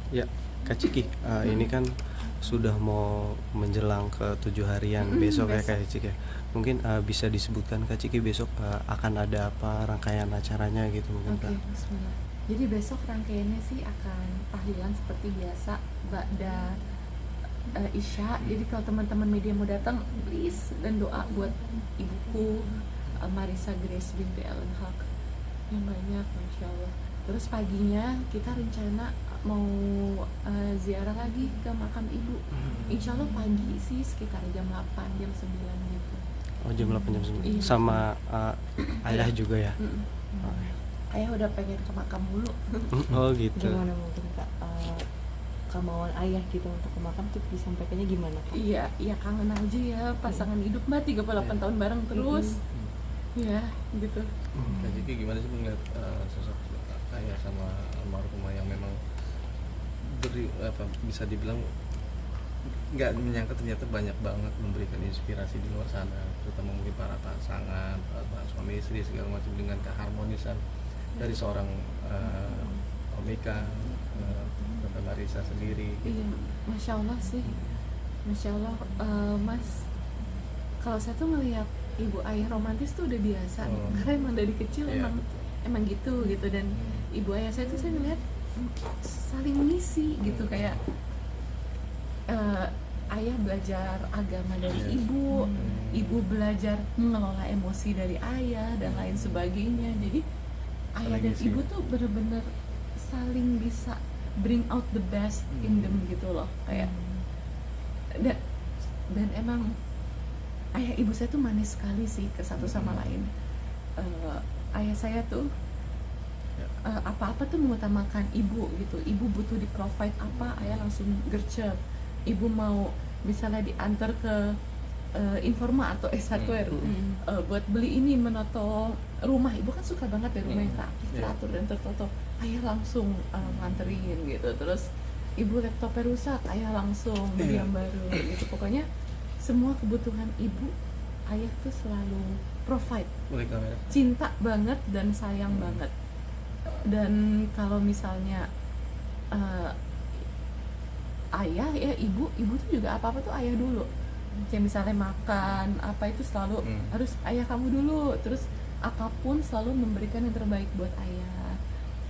Ya, Kak Ciki, ini kan sudah mau menjelang ke 7 harian besok ya Besok. Kak Ciki ya. Mungkin, bisa disebutkan Kak Ciki besok, akan ada apa rangkaian acaranya gitu mungkin Oke, Kak? bismillah. Jadi besok rangkaiannya sih akan tahlilan seperti biasa, ba'da Isya. Jadi kalau teman-teman media mau datang, please dan doa buat ibuku, Marissa Grace binti Ellen Haq yang banyak, masya Allah. Terus paginya kita rencana mau ziarah lagi ke makam ibu. Insya Allah pagi sih sekitar jam 8, jam 9 gitu. Oh jam 8 jam 9 Iya. sama, ayah juga ya? Mm-mm. Oh, ya. Ayah udah pengen ke makam dulu. Oh gitu. Gimana mungkin Kak, kemauan ayah gitu untuk ke makam tuh disampaikannya gimana Kak? Iya, iya kangen aja ya pasangan hidup mbak 38 tahun bareng terus. Iya, gitu. Kak Jiki gimana sih melihat sosok ayah sama almarhumah yang memang bisa dibilang nggak menyangka ternyata banyak banget memberikan inspirasi di luar sana, terutama mungkin para pasangan, para suami istri segala macam dengan keharmonisan dari seorang Omika, Tante Marissa sendiri. Iya, masya Allah sih, masya Allah. Mas, kalau saya tuh ngelihat ibu ayah romantis tuh udah biasa, karena emang dari kecil Iya, emang betul. emang gitu dan ibu ayah saya tuh saya ngelihat saling mengisi gitu, kayak ayah belajar agama dari ibu belajar mengelola emosi dari ayah dan lain sebagainya. Jadi ayah Saling dan isi. ibu tuh bener-bener saling bisa bring out the best in them gitu loh, kayak dan, dan emang ayah ibu saya tuh manis sekali sih ke satu sama lain. Ayah saya tuh apa-apa tuh mengutamakan ibu gitu. Ibu butuh di provide apa, ayah langsung gercep. Ibu mau misalnya diantar ke Informa atau S1R buat beli ini, menoto rumah. Ibu kan suka banget ya rumah yang rapih, teratur dan tertoto. Ayah langsung nganterin gitu. Terus ibu laptopnya rusak, ayah langsung beli yang baru gitu. Pokoknya semua kebutuhan ibu ayah tuh selalu provide, Boleh kamera? cinta banget dan sayang banget. Dan kalau misalnya ayah ya ibu tuh juga apa-apa tuh ayah dulu. Kayak misalnya makan apa itu selalu harus ayah kamu dulu. Terus apapun selalu memberikan yang terbaik buat ayah.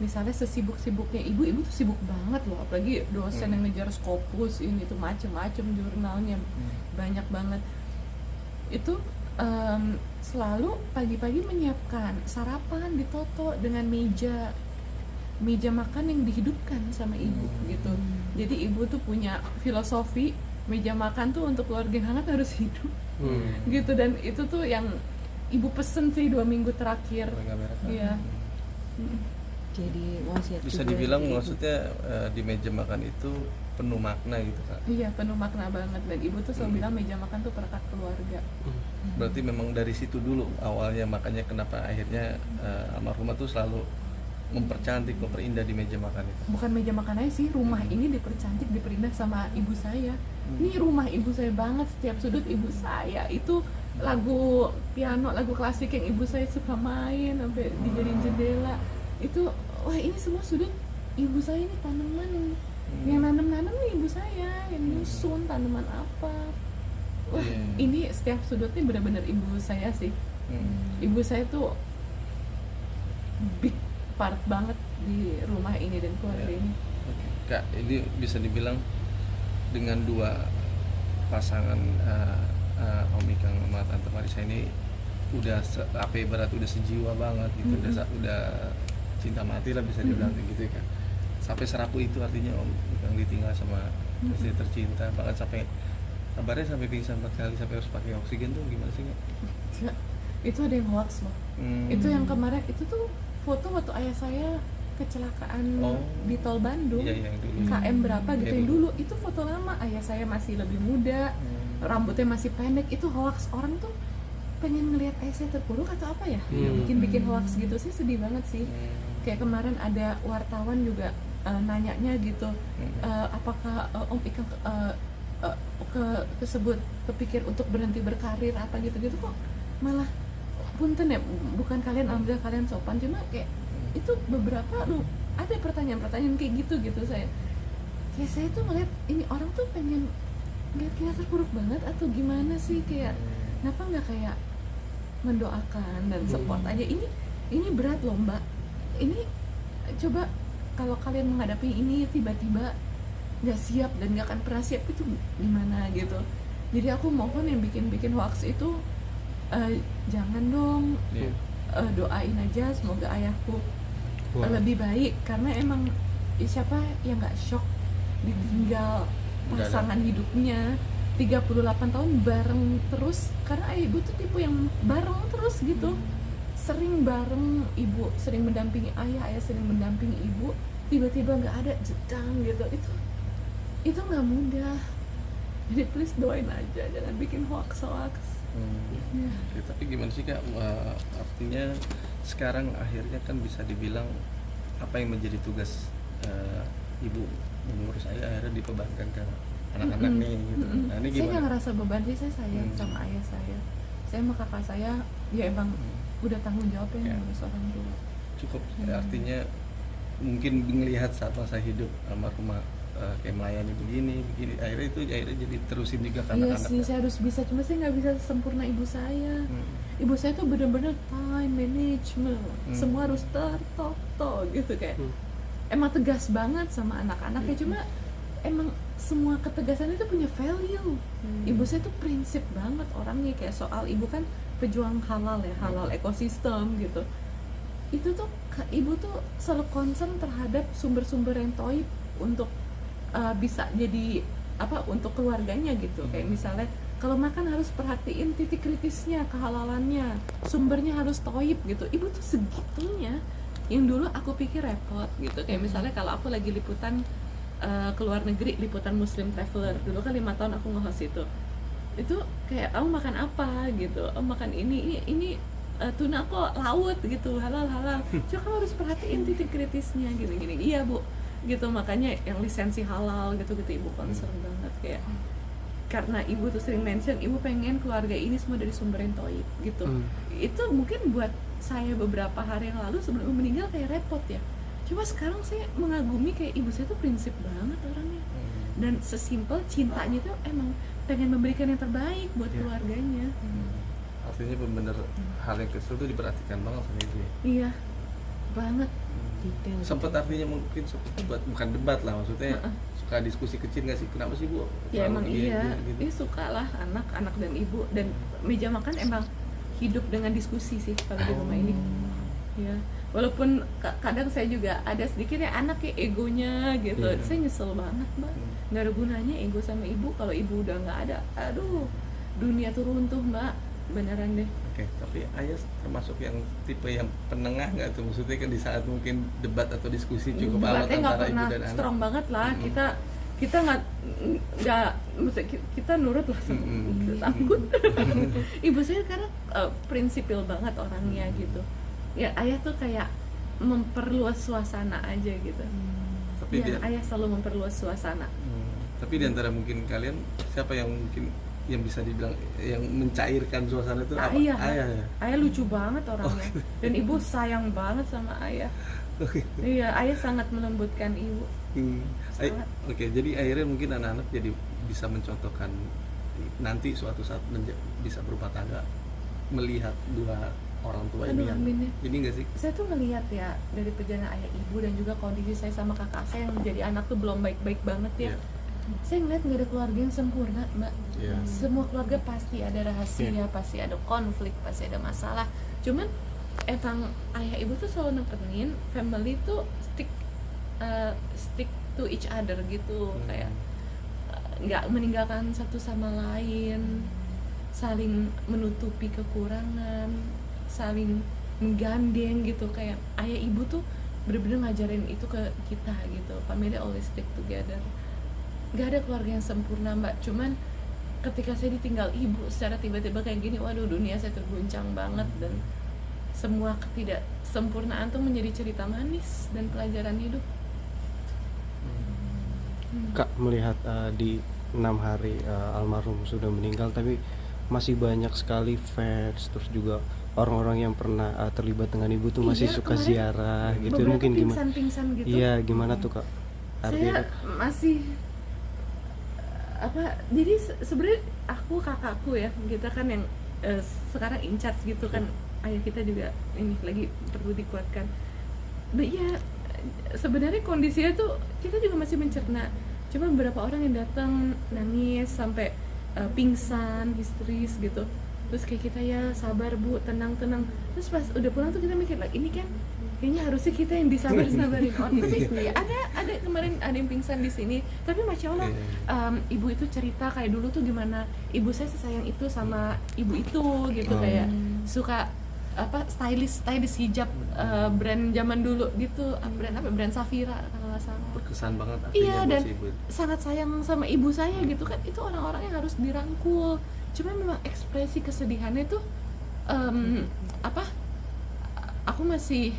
Misalnya sesibuk-sibuknya ibu tuh sibuk banget loh, apalagi dosen yang ngejar Scopus ini tuh macem-macem jurnalnya, banyak banget. Itu selalu pagi-pagi menyiapkan sarapan di Toto dengan meja makan yang dihidupkan sama ibu gitu. Jadi ibu tuh punya filosofi meja makan tuh untuk keluarga yang hangat harus hidup gitu. Dan itu tuh yang ibu pesen sih 2 minggu terakhir. Boleh kamera? Iya. Jadi wasiat Bisa juga dibilang dari ibu. maksudnya di meja makan itu penuh makna gitu Kak. Iya, penuh makna banget. Dan ibu tuh selalu bilang meja makan tuh perekat keluarga. Berarti memang dari situ dulu awalnya, makanya kenapa akhirnya almarhumah tuh selalu mempercantik, memperindah di meja makan itu. Bukan meja makan aja sih, rumah ini dipercantik, diperindah sama ibu saya. Ini rumah ibu saya banget, setiap sudut ibu saya. Itu lagu piano, lagu klasik yang ibu saya suka main sampai dijadiin jendela. Itu wah, ini semua sudut ibu saya, ini tanaman yang nanam nih ibu saya, yang nyusun tanaman apa. Wah, ini setiap sudutnya benar-benar ibu saya sih. Ibu saya tuh big part banget di rumah ini dan keluarga ini. Oke. Kak, ini bisa dibilang dengan dua pasangan Om Ikang sama Tante Marissa ini udah ibarat udah sejiwa banget gitu, udah cinta mati lah bisa dibilang gitu ya Kak. Sampai serapu itu artinya Om Ikang ditinggal sama istri tercinta, bahkan sampai kabarnya sampai pingsan 4 kali, sampai harus pakai oksigen tuh gimana sih Kak? Ya, itu ada yang hoax loh. Itu yang kemarin itu tuh foto waktu ayah saya kecelakaan di tol Bandung. Iya, yang dulu. KM berapa gitu, Yang yang dulu itu foto lama, ayah saya masih lebih muda, rambutnya masih pendek. Itu hoax, orang tuh pengen ngelihat ayah saya terpuruk atau apa ya, bikin hoax gitu sih. Sedih banget sih. Kayak kemarin ada wartawan juga nanyanya gitu, apakah Om Ikang kepikir untuk berhenti berkarir apa gitu-gitu, kok malah punten ya, bukan kalian, alhamdulillah kalian sopan, cuma kayak itu beberapa ada pertanyaan-pertanyaan kayak gitu saya kayak saya tuh ngeliat ini orang tuh pengen ngeliat kita terpuruk banget atau gimana sih, kayak kenapa nggak kayak mendoakan dan support aja. Ini berat loh mbak, ini coba kalau kalian menghadapi ini tiba-tiba nggak siap dan nggak akan pernah siap, itu gimana gitu. Jadi aku mohon yang bikin hoax itu jangan dong, Iya. doain aja semoga ayahku Wah. lebih baik, karena emang siapa yang nggak shock ditinggal Nggak ada. pasangan hidupnya 38 tahun bareng terus, karena ayah ibu tuh tipe yang bareng terus gitu, sering bareng, ibu sering mendampingi ayah sering mendampingi ibu, tiba-tiba nggak ada, jedang gitu, itu nggak mudah. Jadi please doain aja, jangan bikin hoax. Ya. Oke, tapi gimana sih Kak, artinya sekarang akhirnya kan bisa dibilang apa yang menjadi tugas ibu mengurus ayah akhirnya dibebankan ke anak-anak nih gitu. Nah ini Saya nggak gimana? ngerasa beban sih, saya sayang sama ayah saya sama kakak saya, ya emang udah tanggung jawab Ya. ya ngurus orang tua. Cukup artinya mungkin ngelihat saat masa hidup almarhumah kayak melayani begini akhirnya jadi terusin juga ke Iya anak-anak. sih, saya harus bisa, cuma saya nggak bisa sempurna ibu saya. Ibu saya tuh bener-bener time management, semua harus tertoto gitu, kayak emang tegas banget sama anak-anaknya, cuma emang semua ketegasan itu punya value. Ibu saya tuh prinsip banget orangnya, kayak soal ibu kan pejuang halal ya, halal ekosistem gitu. Itu tuh ibu tuh selalu concern terhadap sumber-sumber yang toib untuk bisa jadi apa untuk keluarganya gitu. Kayak misalnya kalau makan harus perhatiin titik kritisnya, kehalalannya, sumbernya harus toib gitu. Ibu tuh segitunya, yang dulu aku pikir repot gitu. Kayak misalnya kalau aku lagi liputan ke luar negeri, liputan Muslim Traveler, dulu kan 5 tahun aku nge-host itu kayak kamu makan apa gitu, makan ini tuna kok laut gitu, halal. Cuma kamu harus perhatiin titik kritisnya gini. Iya bu, gitu, makanya yang lisensi halal gitu ibu concern banget, kayak karena ibu tuh sering mention ibu pengen keluarga ini semua dari sumber yang toib gitu. Itu mungkin buat saya beberapa hari yang lalu sebelum meninggal kayak repot ya, cuma sekarang saya mengagumi kayak ibu saya tuh prinsip banget orangnya, dan sesimpel cintanya tuh emang pengen memberikan yang terbaik buat keluarganya. Artinya benar hal yang kecil tuh diperhatikan banget sama ibu ya. Iya banget. Detail. Sempat artinya mungkin bukan debat lah, maksudnya suka diskusi kecil nggak sih, kenapa sih bu? Ya selalu emang begini, iya, gitu? ini suka lah anak dan ibu, dan meja makan emang hidup dengan diskusi sih kalau di rumah ini. Ya, walaupun kadang saya juga ada sedikit ya anak kayak egonya gitu. Iya. Saya nyesel banget mbak, nggak ada gunanya ego sama ibu kalau ibu udah nggak ada. Aduh, dunia tuh runtuh mbak, beneran deh. Oke, tapi ayah termasuk yang tipe yang penengah nggak tuh? Maksudnya kan di saat mungkin debat atau diskusi cukup alot Debatnya nggak antara ibu pernah dan anak. strong banget lah. Kita nggak maksudnya kita nurut lah sama kita takut. Ibu saya karena prinsipil banget orangnya gitu. Ya ayah tuh kayak memperluas suasana aja gitu. Tapi Ya ayah selalu memperluas suasana. Tapi di antara mungkin kalian siapa yang mungkin yang bisa dibilang yang mencairkan suasana itu apa? Ayah. Ayah ya. Ayah lucu banget orangnya, dan ibu sayang banget sama ayah. Iya, ayah sangat melembutkan ibu. Sangat. Oke, jadi akhirnya mungkin anak-anak jadi bisa mencontohkan nanti suatu saat bisa berumah tangga melihat dua orang tua ini Aduh, yang amin ya. ini enggak sih? Saya tuh ngelihat ya dari perjalanan ayah ibu dan juga kondisi saya sama kakak saya yang menjadi anak tuh belum baik-baik banget ya. Iya. Saya ngeliat nggak ada keluarga yang sempurna mbak. Iya. Semua keluarga pasti ada rahasia, pasti ada konflik, pasti ada masalah. Cuman emang ayah ibu tuh selalu nekenin family tuh stick to each other gitu, kayak nggak meninggalkan satu sama lain, saling menutupi kekurangan, saling menggandeng gitu. Kayak ayah ibu tuh bener-bener ngajarin itu ke kita gitu, family always stick together. Gak ada keluarga yang sempurna mbak, cuman ketika saya ditinggal ibu secara tiba-tiba kayak gini, waduh dunia saya terguncang banget, dan semua ketidaksempurnaan tuh menjadi cerita manis dan pelajaran hidup. Kak melihat di 6 hari almarhum sudah meninggal, tapi masih banyak sekali fans, terus juga orang-orang yang pernah terlibat dengan ibu tuh masih Iya, suka kemarin ziarah gitu, beberapa mungkin gimana? pingsan-pingsan gitu. Iya, gimana tuh kak? artinya masih apa, jadi sebenarnya aku kakakku ya, kita kan yang sekarang in charge gitu kan, ayah kita juga ini lagi perlu dikuatkan. But ya sebenarnya kondisinya tuh kita juga masih mencerna. Cuma beberapa orang yang datang nangis sampai pingsan, histeris gitu. Terus kayak kita, ya sabar bu, tenang. Terus pas udah pulang tuh kita mikir lagi, ini kan kayaknya harusnya kita yang disabarin orang. Tapi ada kemarin ada yang pingsan di sini. Tapi masya Allah, ibu itu cerita kayak dulu tuh gimana ibu saya sesayang itu sama ibu itu gitu, kayak suka apa stylist hijab brand zaman dulu gitu, brand Safira kalau nggak salah. Berkesan banget artinya Iya, buat dan si ibu. sangat sayang sama ibu saya gitu kan. Itu orang-orang yang harus dirangkul. Cuma memang ekspresi kesedihannya tuh apa, aku masih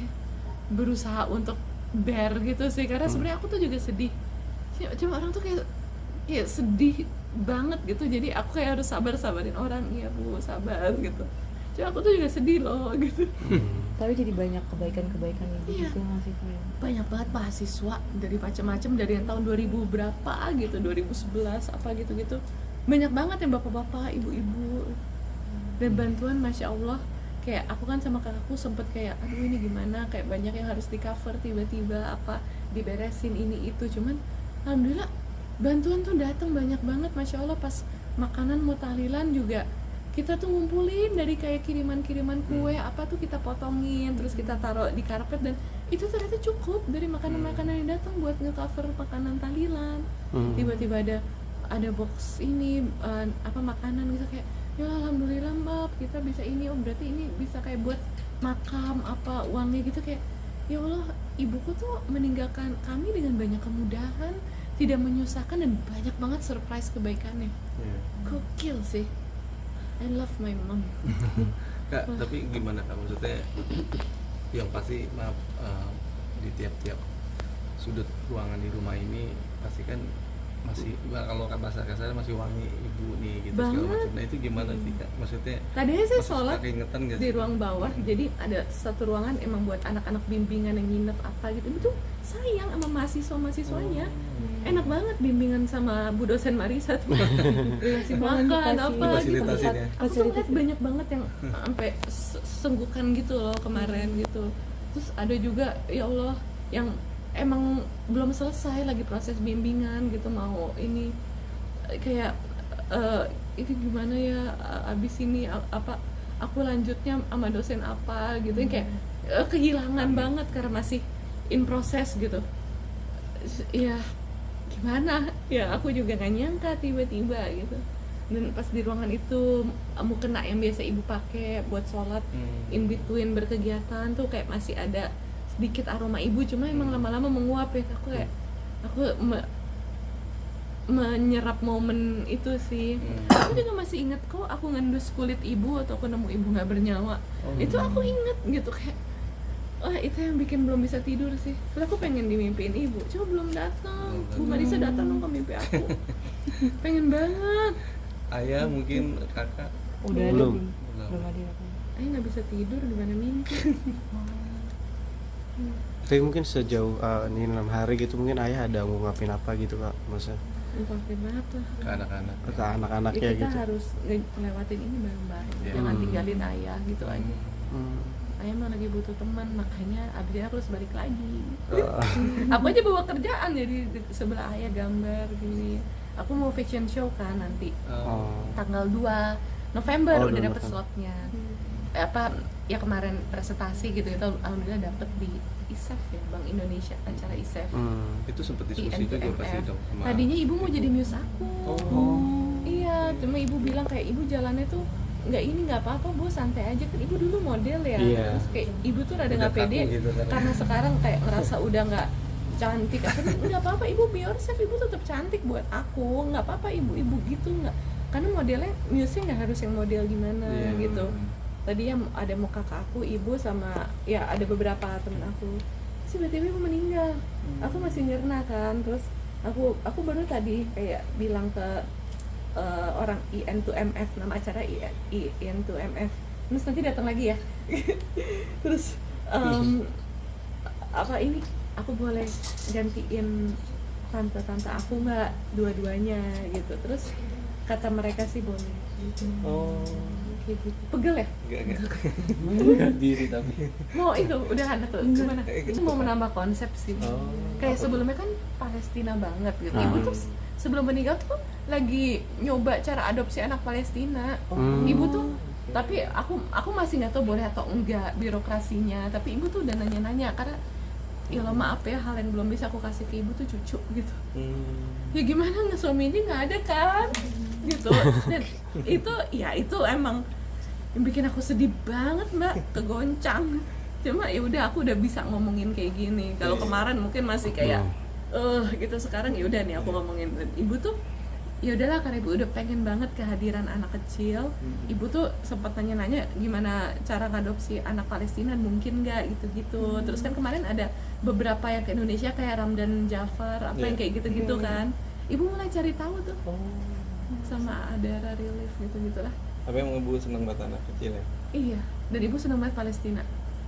berusaha untuk bear gitu sih, karena sebenarnya aku tuh juga sedih. Cuma orang tuh kayak sedih banget gitu, jadi aku kayak harus sabarin orang. Iya bu, sabar gitu. Cuma aku tuh juga sedih loh gitu. Tapi jadi banyak kebaikan-kebaikan ibu Iya. juga nggak sih kayak? Banyak banget mahasiswa dari macam-macam, dari yang tahun 2000 berapa gitu, 2011 apa gitu-gitu. Banyak banget yang bapak-bapak, ibu-ibu. Dan bantuan masya Allah. Kayak aku kan sama kakakku sempet kayak, aduh ini gimana, kayak banyak yang harus di cover tiba-tiba, apa diberesin ini itu. Cuman alhamdulillah bantuan tuh datang banyak banget masya Allah. Pas makanan mau tahlilan juga kita tuh ngumpulin dari kayak kiriman kue apa tuh kita potongin, terus kita taruh di karpet, dan itu ternyata cukup dari makanan-makanan yang datang buat nge-cover makanan tahlilan. Tiba-tiba ada box ini apa makanan gitu, kayak ya alhamdulillah mbak kita bisa ini, oh berarti ini bisa kayak buat makam apa uangnya gitu. Kayak ya Allah, ibuku tuh meninggalkan kami dengan banyak kemudahan, tidak menyusahkan, dan banyak banget surprise kebaikannya. Gokil sih. I love my mom. Kak, tapi gimana Kak, maksudnya yang pasti maaf, di tiap-tiap sudut ruangan di rumah ini pasti kan masih, kalau bahasa kasar masih wangi ibu nih gitu segala Banget. macam. Nah itu gimana sih Kak, maksudnya Tadinya saya masih sholat suka keingetan nggak di sih? ruang bawah, jadi ada satu ruangan emang buat anak-anak bimbingan yang nginep apa gitu. Itu sayang sama mahasiswanya. Enak banget bimbingan sama Bu dosen Marisa tuh. Dikasih makan apa gitu. Fasilitasin ya. Aku tuh ngeliat banyak banget yang sampai senggukan gitu loh kemarin gitu. Terus ada juga ya Allah yang emang belum selesai lagi proses bimbingan gitu, mau ini kayak ini gimana ya abis ini apa aku lanjutnya sama dosen apa gitu, yang kayak kehilangan banget karena masih in proses gitu. Ya gimana ya, aku juga gak nyangka tiba-tiba gitu. Dan pas di ruangan itu mukena yang biasa ibu pakai buat sholat in between berkegiatan tuh kayak masih ada sedikit aroma ibu, cuma emang lama-lama menguap ya. Aku menyerap momen itu sih. Aku juga masih inget kok aku ngendus kulit ibu atau aku nemu ibu nggak bernyawa. Itu aku inget gitu, kayak wah itu yang bikin belum bisa tidur sih. Soalnya aku pengen dimimpiin ibu, cuma belum datang. Bu Marisa datang dong ke mimpi aku. Pengen banget. Ayah mungkin kakak Udah Belum. belum ada. Ayah nggak bisa tidur gimana mimpi. tapi mungkin sejauh ini 6 hari gitu, mungkin ayah ada ngungkapin apa gitu Kak, maksudnya Ungkapin banget tuh. ke anak-anak. ke anak-anaknya Ya, kita gitu. harus ngelewatin ini bareng-bareng. Iya. Jangan tinggalin ayah gitu aja. Hmm. Ayah mah lagi butuh teman, makanya abisnya aku harus balik lagi. Oh. Aku aja bawa kerjaan jadi di sebelah ayah gambar gini. Aku mau fashion show kan nanti Oh. tanggal 2 November Oh, udah 2 dapet November. slotnya. Apa ya kemarin presentasi gitu itu alhamdulillah dapet di ISEF ya, Bank Indonesia, acara ISEF. Itu sempat diskusi juga pasti dong sama Tadinya ibu mau jadi muse aku. Iya, cuma ibu bilang kayak ibu jalannya tuh nggak apa-apa bu, santai aja kan, ibu dulu model ya. Iya. Terus kayak ibu tuh rada Udah nggak pede kaku gitu kan. karena sekarang kayak ngerasa udah nggak cantik. Aku bilang, nggak apa-apa ibu, be yourself, ibu tetap cantik buat aku, nggak apa-apa ibu gitu, nggak, karena modelnya muse nggak harus yang model gimana gitu. Tadi yang ada mau kakak aku, ibu sama ya ada beberapa temen aku, tiba-tiba ibu meninggal. Aku masih nyerna kan, terus aku baru tadi kayak bilang ke orang IN2MF, nama acara IN2MF, terus nanti datang lagi ya. Terus apa ini aku boleh gantiin tante-tante aku nggak dua-duanya gitu. Terus kata mereka sih boleh gitu. Oh, Kayak gitu. Pegel ya? enggak diri tapi. Mau itu udahan atau gimana? Itu mau menambah konsep sih. Oh, Kayak apa sebelumnya kan Palestina banget gitu. Ah. Ibu tuh sebelum meninggal tuh lagi nyoba cara adopsi anak Palestina. Hmm. Ibu tuh, tapi aku masih nggak tahu boleh atau enggak birokrasinya. Tapi ibu tuh udah nanya-nanya karena ya lo maaf ya, hal yang belum bisa aku kasih ke ibu tuh cucu gitu. Ya gimana, nggak, suaminya nggak ada kan gitu. Dan itu emang yang bikin aku sedih banget mbak, kegoncang. Cuma ya udah, aku udah bisa ngomongin kayak gini. Kalau kemarin mungkin masih kayak gitu. Sekarang ya udah nih aku ngomongin. Dan ibu tuh ya udahlah, karena ibu udah pengen banget kehadiran anak kecil. Ibu tuh sempat nanya-nanya gimana cara ngadopsi anak Palestina, mungkin nggak gitu-gitu. Terus kan kemarin ada beberapa yang ke Indonesia kayak Ramdan Jafar apa yang kayak gitu-gitu kan. Ibu mulai cari tahu tuh sama Adara Relief gitu-gitulah. Apa yang ibu senang banget anak kecil ya? Iya, dan ibu senang banget Palestina.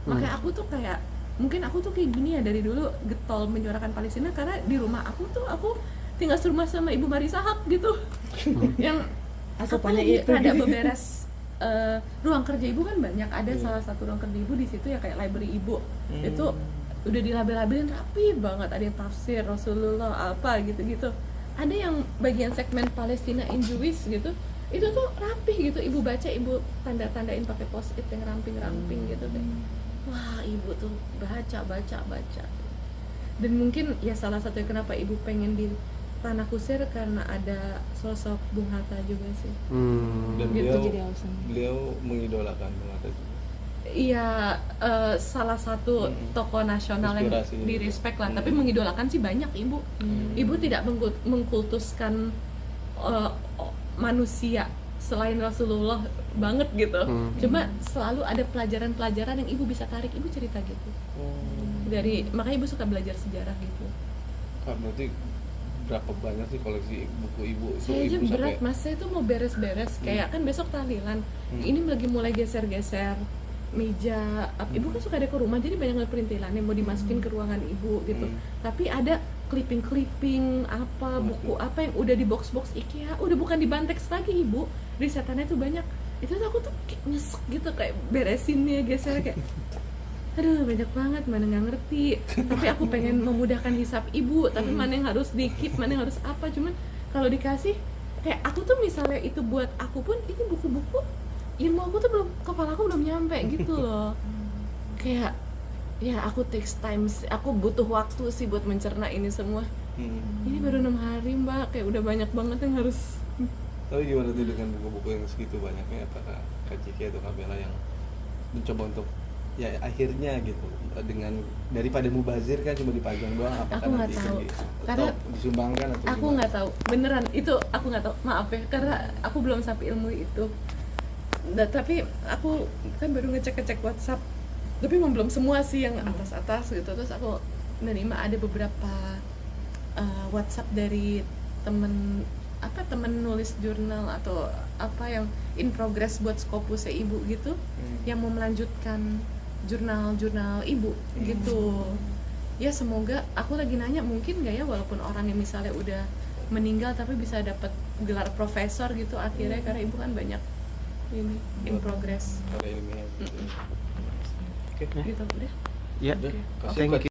Makanya aku tuh kayak, mungkin aku tuh kayak gini ya dari dulu getol menyuarakan Palestina karena di rumah aku tinggal serumah sama Ibu Marisa Haq gitu. Yang Asupannya apalagi itu. ada beberes ruang kerja ibu kan banyak. Ada salah satu ruang kerja ibu di situ ya kayak library ibu. Itu udah dilabel-labelin rapi banget. Ada yang tafsir Rasulullah apa gitu-gitu. Ada yang bagian segmen Palestina in Jewish gitu. Itu tuh rapi gitu. Ibu baca, ibu tanda-tandain pakai post-it yang ramping-ramping gitu deh. Wah, ibu tuh baca. Dan mungkin ya salah satu kenapa ibu pengen di Tanah Kusir karena ada sosok Bung Hatta juga sih. Dan Gitu. Jadi alasan. beliau mengidolakan Bung Hatta juga. Iya, salah satu tokoh nasional yang Inspirasi. di respect lah. Tapi mengidolakan sih banyak ibu. Ibu tidak mengkultuskan manusia selain Rasulullah banget gitu. Cuma selalu ada pelajaran-pelajaran yang ibu bisa tarik. Ibu cerita gitu. Makanya ibu suka belajar sejarah gitu. Kak, berarti berapa banyak sih koleksi buku ibu? Itu Saya aja ibu berat sampai mas, saya tuh mau beres-beres. Kayak kan besok tahlilan. Ini lagi mulai geser-geser meja. Ibu kan suka dekor rumah, jadi banyak perintilan yang mau dimasukin ke ruangan ibu gitu. Tapi ada clipping apa, buku apa yang udah di box-box IKEA, udah bukan di Bantex lagi ibu. Risetannya tuh banyak. Itu tuh aku tuh kayak nyesek gitu, kayak beresinnya, geser kayak aduh banyak banget, mana nggak ngerti. Tapi aku pengen memudahkan hisap ibu, tapi mana yang harus di-keep, mana yang harus apa. Cuman kalau dikasih, kayak aku tuh misalnya itu buat aku pun, ini buku-buku ilmu aku tuh belum, kepala aku belum nyampe gitu loh. Kayak ya aku takes time, aku butuh waktu sih buat mencerna ini semua. Ini baru 6 hari mbak, kayak udah banyak banget yang harus. Tapi gimana tuh dengan buku-buku yang segitu banyaknya, apakah Kak Ciki atau Kak Bella yang mencoba untuk ya akhirnya gitu, dengan daripada mubazir kan cuma dipajang doang, apakah Aku nggak nanti tahu. atau Karena disumbangkan atau Aku gimana? nggak tahu, beneran itu aku nggak tahu, maaf ya, karena aku belum sampai ilmu itu. Tapi aku kan baru ngecek WhatsApp, tapi emang belum semua sih yang atas gitu. Terus aku menerima ada beberapa WhatsApp dari temen nulis jurnal atau apa yang in progress buat Scopusnya ibu gitu, yang mau melanjutkan jurnal ibu gitu. Ya semoga, aku lagi nanya mungkin nggak ya, walaupun orang yang misalnya udah meninggal tapi bisa dapat gelar profesor gitu akhirnya, karena ibu kan banyak ini in progress Karya ilmiah gitu. gitu udah. Ya, Udah, kasih thank Kak you.